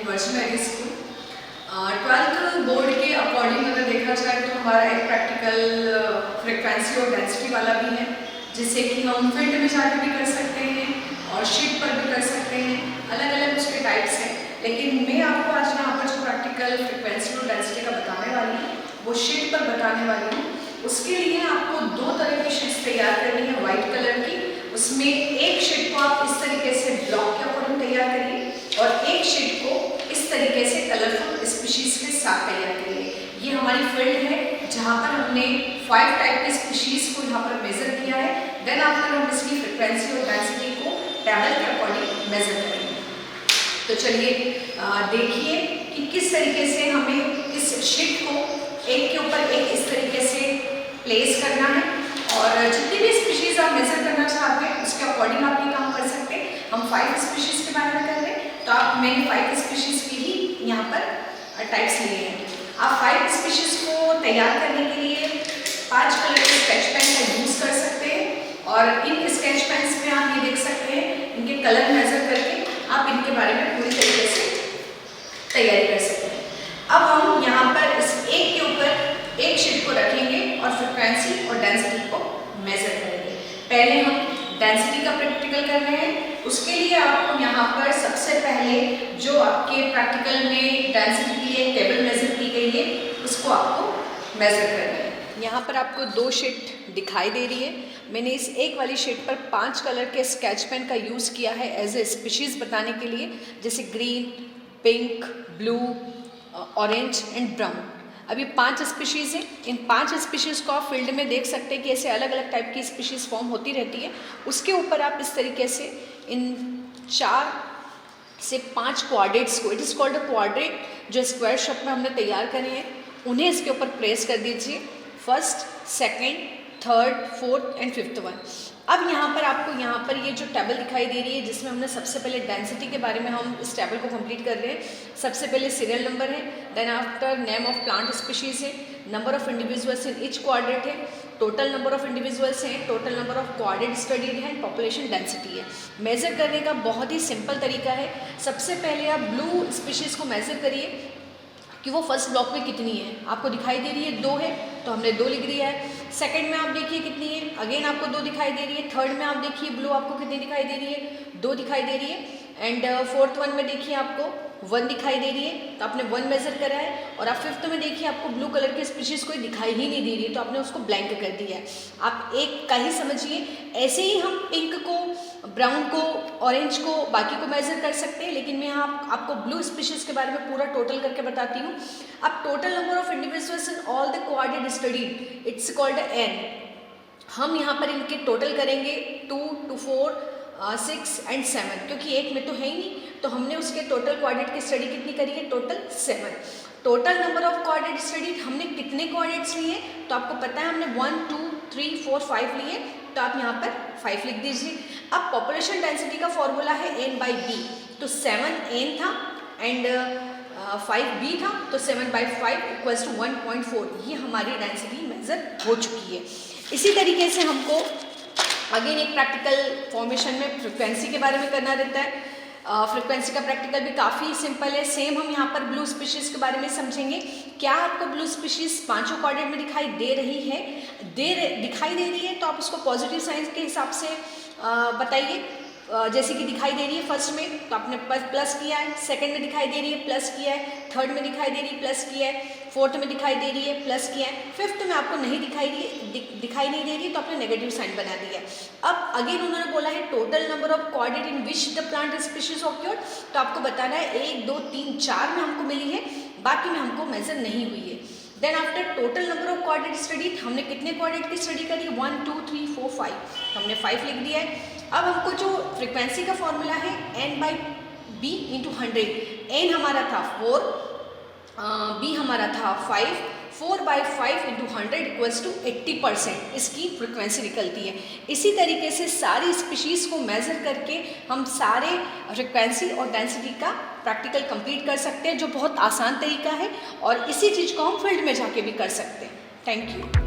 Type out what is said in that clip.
Virgin Mary school. 12th board के according अगर देखा जाए तो हमारा एक प्रैक्टिकल फ्रिक्वेंसी और डेंसिटी वाला भी है, जिससे कि हम फील्ड में जाकर भी कर सकते हैं और शीट पर भी कर सकते हैं। अलग अलग उसके टाइप्स हैं, लेकिन मैं आपको आज यहाँ पर जो प्रैक्टिकल फ्रिक्वेंसी और डेंसिटी का बताने वाली हूँ वो शीट पर बताने वाली हूँ। उसके लिए आपको दो तरह की शीट्स तैयार करनी है वाइट कलर की। उसमें एक शीट को आप इस तरीके से ब्लॉक के अकॉर्डिंग तैयार करिए और एक शीट को इस तरीके से कलरफुल स्पीशीज के साथ तैयार करिए। ये हमारी फील्ड है जहाँ पर हमने 5 टाइप के स्पीशीज को यहाँ पर मेजर किया है। देन आफ्टर हम इसकी फ्रिक्वेंसी और डेंसिटी को टेबल के अकॉर्डिंग मेजर करेंगे। तो चलिए देखिए कि किस तरीके से हमें इस शीट को एक के ऊपर एक इस तरीके से प्लेस करना है और जितनी भी स्पीशीज आप मेजर करना चाहते हैं उसके अकॉर्डिंग आप ये काम कर सकते हैं। हम 5 स्पीशीज के बारे में कर रहे हैं, तो आप मैंने 5 स्पीशीज की ही यहाँ पर टाइप्स लिए हैं। आप 5 स्पीशीज को तैयार करने के लिए 5 कलर के स्केच पेन का यूज कर सकते हैं और इन स्केच पेन्स में आप ये देख सकते हैं इनके कलर मेजर करके आप इनके बारे में पूरी तरीके से तैयारी कर सकते हैं। अब हम यहाँ पर इस एक के ऊपर एक शीट को रखेंगे और फ्रिक्वेंसी और डेंसिटी को मेजर करेंगे। पहले हम डेंसिटी का प्रैक्टिकल कर रहे हैं। उसके लिए आपको यहाँ पर सबसे पहले जो आपके प्रैक्टिकल में डेंसिटी के लिए टेबल मेजर की गई है उसको आपको मेजर करना है। यहाँ पर आपको 2 शीट दिखाई दे रही है। मैंने इस एक वाली शीट पर 5 कलर के स्केच पेन का यूज़ किया है एज ए स्पीशीज़ बताने के लिए, जैसे green, pink, blue, orange and brown. अभी 5 स्पीशीज़ हैं। इन 5 स्पीशीज़ को आप फील्ड में देख सकते हैं कि ऐसे अलग अलग टाइप की स्पीशीज़ फॉर्म होती रहती है। उसके ऊपर आप इस तरीके से इन 4 से 5 क्वाड्रेट्स को, it is called a quadrat, जो स्क्वायर शेप में हमने तैयार करे हैं, उन्हें इसके ऊपर प्रेस कर दीजिए। First, second, third, fourth and fifth one. अब यहाँ पर आपको यहाँ पर ये जो टेबल दिखाई दे रही है जिसमें हमने सबसे पहले डेंसिटी के बारे में हम इस टेबल को कंप्लीट कर रहे हैं। सबसे पहले सीरियल नंबर है, then after name of plant species है, number of individuals in each quadrat है, टोटल नंबर ऑफ इंडिविजुअल्स हैं, total number of quadrat studied है, पॉपुलेशन डेंसिटी है। मेज़र करने का बहुत ही सिंपल तरीका है। सबसे पहले आप ब्लू स्पीशीज़ को मेज़र करिए कि वो फर्स्ट ब्लॉक में कितनी है। आपको दिखाई दे रही है 2 है, तो हमने 2 लिख दिया है। सेकंड में आप देखिए कितनी है, अगेन आपको 2 दिखाई दे रही है। थर्ड में आप देखिए ब्लू आपको कितनी दिखाई दे रही है, 2 दिखाई दे रही है। एंड फोर्थ वन में देखिए आपको 1 दिखाई दे रही है, तो आपने 1 मेजर करा है। और आप फिफ्थ में देखिए आपको ब्लू कलर की स्पीशीज़ कोई दिखाई ही नहीं दे रही है, तो आपने उसको ब्लैंक कर दिया है। आप एक का ही समझिए। ऐसे ही हम पिंक को, ब्राउन को, ऑरेंज को, बाकी को मेजर कर सकते हैं, लेकिन मैं यहाँ आपको ब्लू स्पीशीज़ के बारे में पूरा टोटल करके बताती हूँ। अब total number of individuals in all the quadrat studied, it's called N. हम यहाँ पर इनके टोटल करेंगे 2 to 4, 6 and 7, क्योंकि एक में तो है ही नहीं, तो हमने उसके टोटल क्वाड्रेट की स्टडी कितनी करी है, total 7। Total number of quadrat studied, हमने कितने क्वाड्रेट्स लिए तो आपको पता है, हमने 1 2 3 4 5 लिए, तो आप यहाँ पर 5 लिख दीजिए। अब पॉपुलेशन डेंसिटी का फॉर्मूला है n/b, तो 7 n था एंड 5 b था, तो 7/5 इक्वल्स टू 1.4। ये हमारी डेंसिटी मेजर हो चुकी है। इसी तरीके से हमको अगेन एक प्रैक्टिकल फॉर्मेशन में फ्रिक्वेंसी के बारे में करना रहता है। फ्रिक्वेंसी का प्रैक्टिकल भी काफ़ी सिंपल है। सेम हम यहाँ पर ब्लू स्पीशीज़ के बारे में समझेंगे। क्या आपको ब्लू स्पीशीज़ 5 क्वाड्रेट में दिखाई दे रही है? दिखाई दे रही है तो आप उसको पॉजिटिव साइन के हिसाब से बताइए। जैसे कि दिखाई दे रही है फर्स्ट में तो आपने प्लस किया है, सेकंड में दिखाई दे रही है प्लस किया है, थर्ड में दिखाई दे रही है प्लस किया है, फोर्थ में दिखाई दे रही है प्लस किया है, फिफ्थ में आपको नहीं दिखाई नहीं दे रही है तो आपने नेगेटिव साइन बना दिया। अब अगेन उन्होंने बोला है total number of quadrat in which the plant species occurred, तो आपको बताना है 1 2 3 4 में हमको मिली है, बाकी में हमको मेजर नहीं हुई है। Then after total number of quadrat study, हमने कितने क्वाड्रेट की स्टडी करी, 1 2 3 4 5, हमने 5 लिख दिया है। अब हमको जो फ्रिक्वेंसी का फॉर्मूला है n/b × 100, n हमारा था 4, b हमारा था 5, 4/5 × 100 इक्वल्स टू 80% इसकी फ्रिक्वेंसी निकलती है। इसी तरीके से सारी स्पीशीज़ को मेज़र करके हम सारे फ्रिक्वेंसी और डेंसिटी का प्रैक्टिकल कंप्लीट कर सकते हैं, जो बहुत आसान तरीका है और इसी चीज़ को हम फील्ड में जाके भी कर सकते हैं। Thank you.